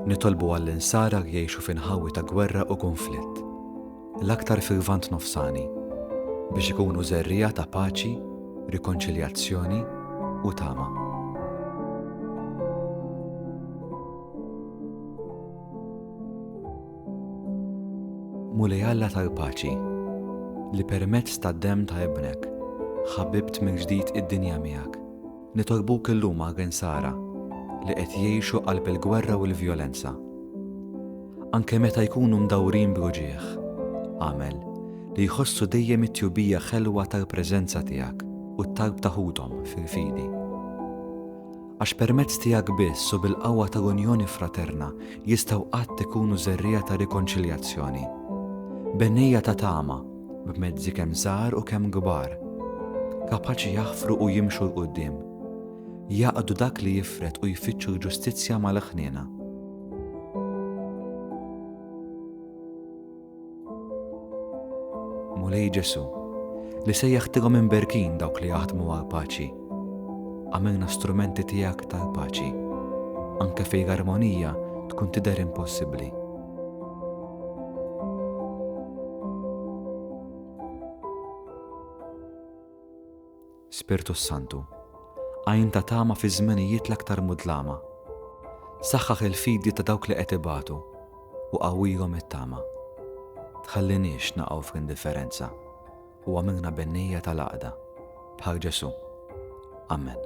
Nitolbu għall-insara jgħixu f'inħawi ta' gwerra u konflitt, l-aktar fil-Lvant Nofsani, biex ikunu żerrija ta' paċi, rikonċiljazzjoni u tama. Mulej Alla tal-paċi, li permezz tad-demm ta' ibnek ħabbibt mill-ġdid id-dinja miegħek. Nitolbuk illum għall-insara li qed jgħixu qalb il-gwerra u l-vjolenza. Anke meta jkunu mdawrin b'ruġieħ, għamel li jħossu dejjem it-tjubija ħelwa tal-preżenza tiegħek u t-talb taħudhom fil-fidi. Għax permezz tiegħek biss u bil-qawwa tal-unjoni fraterna jistgħu qatt ikunu żerrija ta' rikonċiljazzjoni, bennejja ta' tama b'mezzi kemm żgħar u kemm kbar, kapaċi jaħfru u jimxu l-qudiem, jaqdu dak li jifret u jfittxu l-ġustizzja mal-ħniena. Mulej Ġesu, li sejjaħ tilhom imberkin dawk li jaħdmu għall-paċi, għamilna strumenti tiegħek tal-paċi, anke fejn l-armonija tkun tidher impossibbli. Spiritu Santu, għajn ta' tama fi żmenijiet l-aktar mudlama, saħħaħ il-fidi ta' dawk li qed ibatu u qawwihom it-tama. Tħallinix naqgħu f'indifferenza u għamilna bennejja tal-għaqda bħal Ġesu. Amen.